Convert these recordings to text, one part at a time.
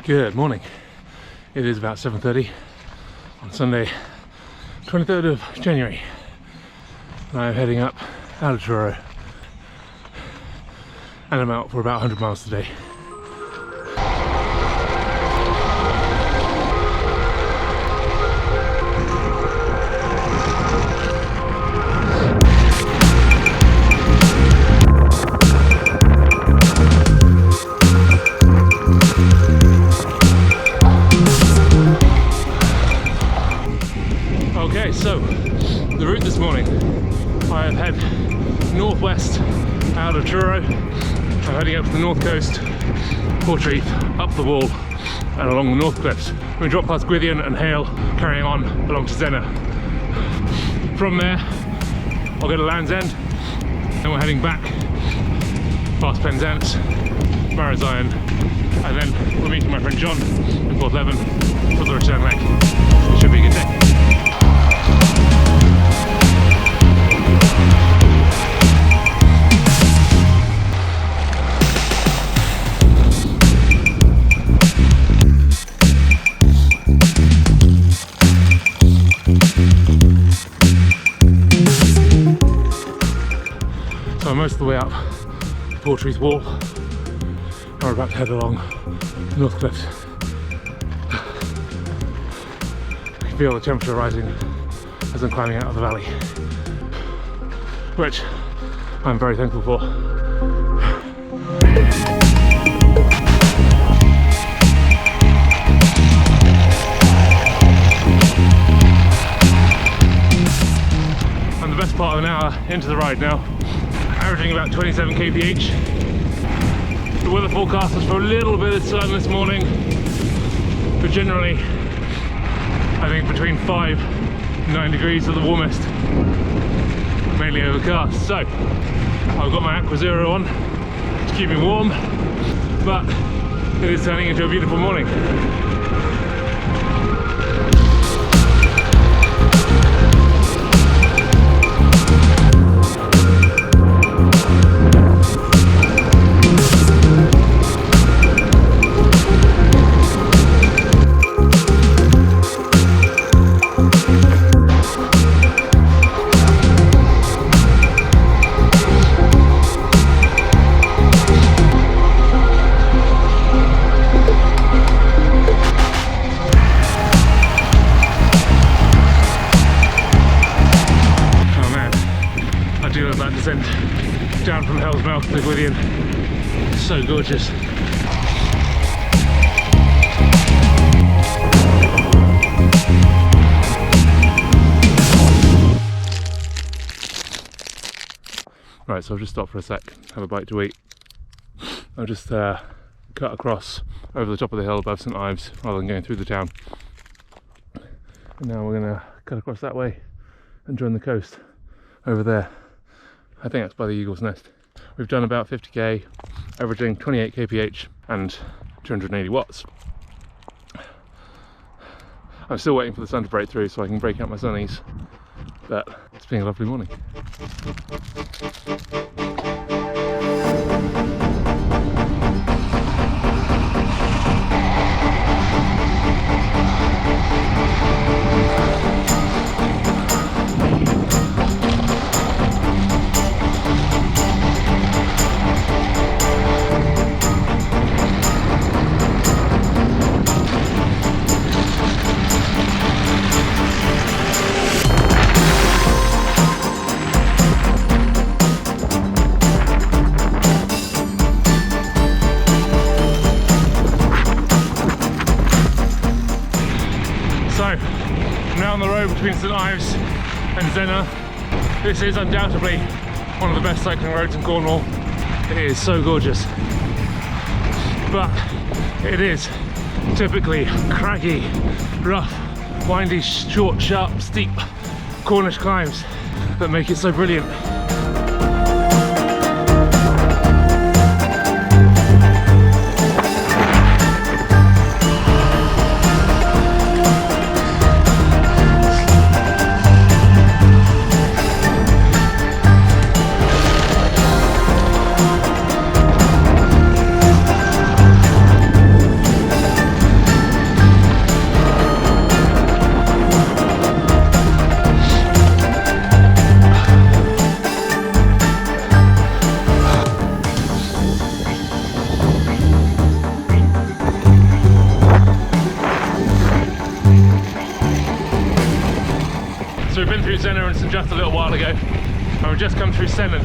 Good morning. It is about 7:30 on Sunday, 23rd of January. And I'm heading up out of Truro. And I'm out for about 100 miles today. Okay, so the route this morning, I have head northwest out of Truro. I'm heading up to the north coast, Portreath, up the wall and along the north cliffs. We drop past Gwithian and Hale, carrying on along to Zena. From there, I'll go to Land's End, then we're heading back past Penzance, Marazion, and then we're meeting my friend John in Port Leven for the return leg. It should be a good day. So I'm most of the way up the Portreath wall, and we're about to head along the North Cliffs. I can feel the temperature rising as I'm climbing out of the valley, which I'm very thankful for. I'm the best part of an hour into the ride now, averaging about 27 kph. The weather forecast is for a little bit of sun this morning, but generally I think between 5 and 9 degrees at the warmest, mainly overcast. So I've got my Aqua Zero on to keep me warm, but it is turning into a beautiful morning. That descent down from Hell's Mouth to Gwithian, so gorgeous. Right, so I've just stopped for a sec, have a bite to eat. I've just cut across over the top of the hill above St Ives rather than going through the town. And now we're going to cut across that way and join the coast over there. I think that's by the Eagle's Nest. We've done about 50k, averaging 28 kph and 280 watts. I'm still waiting for the sun to break through so I can break out my sunnies, but it's been a lovely morning. Now on the road between St Ives and Zena. This is undoubtedly one of the best cycling roads in Cornwall. It is so gorgeous, but it is typically craggy, rough, windy, short, sharp, steep Cornish climbs that make it so brilliant. through Senna and St Just a little while ago, and we've just come through Senna.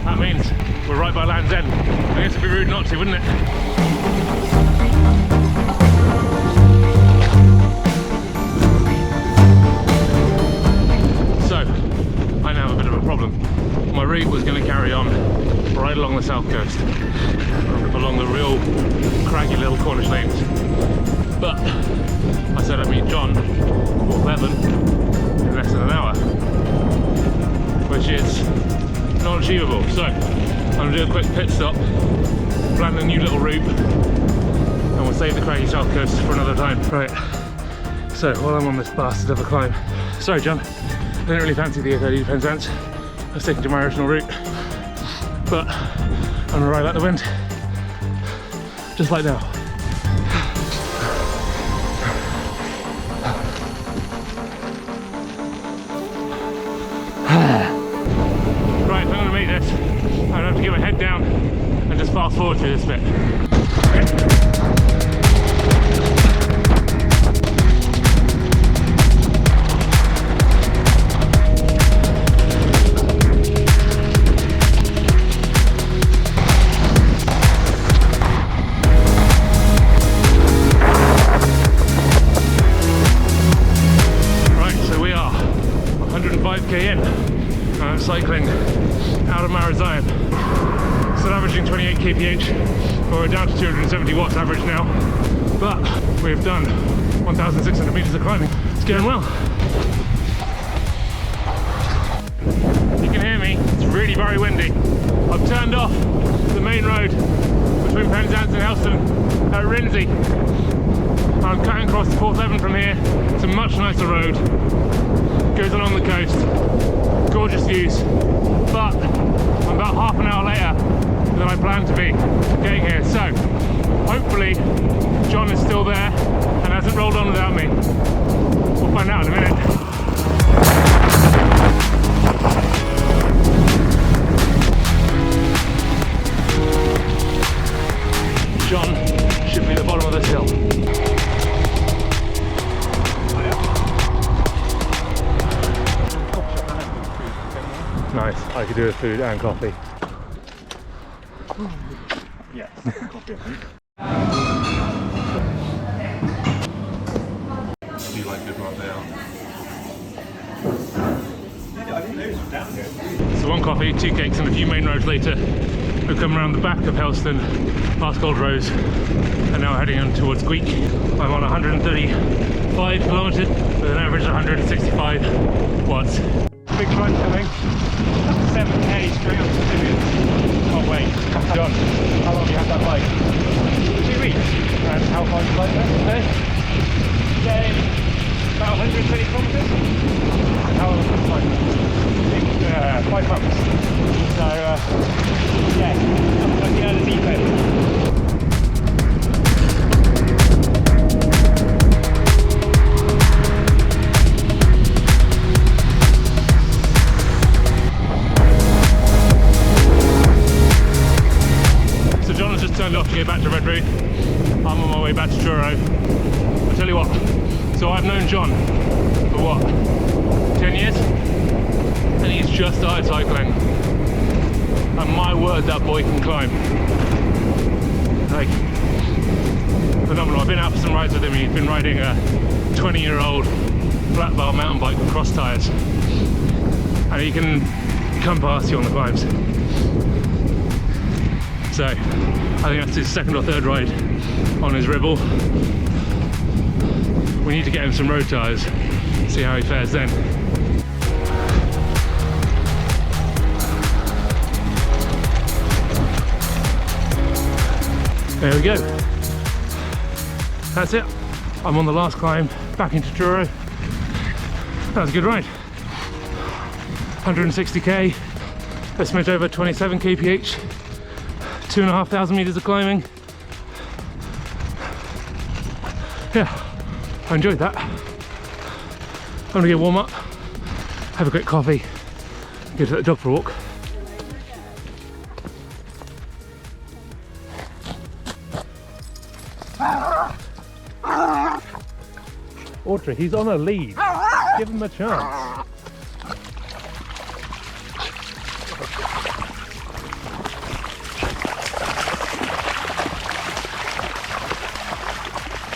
That means we're right by Land's End. I guess it'd be rude not to, wouldn't it? So, I now have a bit of a problem. My route was going to carry on right along the south coast, along the real craggy little Cornish lanes. But I said I'd meet John at 11 in less than an hour, which is not achievable. So I'm going to do a quick pit stop, plan a new little route, and we'll save the craggy south coast for another time. Right, so while I'm on this bastard of a climb, sorry John, I didn't really fancy the 830 Penzance. I was sticking to my original route, but I'm going to ride out the wind, just like now. Right, if I'm going to make this, I'm going to have to get my head down and just fast forward through this bit. Cycling out of Marazion, still averaging 28 kph, but we're down to 270 watts average now, but we've done 1,600 meters of climbing. It's going well. You can hear me, it's really very windy. I've turned off the main road between Penzance and Helston at Rinsey. I'm cutting across the 407 from here. It's a much nicer road, goes along the coast. Gorgeous views, but I'm about half an hour later than I planned to be getting here, so hopefully John is still there and hasn't rolled on without me. We'll find out in a minute. John should be at the bottom of this hill. Nice, I could do with food and coffee. Yeah, coffee. Do you like good one there? I didn't know it was down here. So one coffee, 2 cakes and a few main roads later, we've come around the back of Helston, past Gold Rose, and now heading on towards Gweek. I'm on 135 kilometres with an average of 165 watts. Big climb coming. 7k straight up to Simeons. Can't wait. John, how long have you had that bike? 2 weeks. And how far have you biked there? Today, about 120 kilometres. And how long have you biked there? 5 months. So, yeah, I'm looking at the deep end. Turned off to get back to Red Route. I'm on my way back to Truro. I'll tell you what, so I've known John for what, 10 years? And he's just started cycling. And my word, that boy can climb. Like, phenomenal. I've been out for some rides with him. He's been riding a 20-year-old flat bar mountain bike with cross tyres. And he can come past you on the climbs. So, I think that's his second or third ride on his Ribble. We need to get him some road tyres, see how he fares then. There we go. That's it. I'm on the last climb back into Truro. That was a good ride. 160k, a smidge over 27 kph. 2,500 meters of climbing. Yeah, I enjoyed that. I'm gonna get warm up, have a quick coffee, go to the dog for a walk. Audrey, he's on a lead. Give him a chance.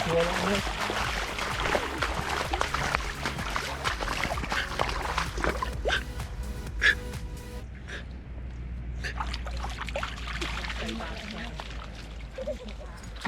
Yeah,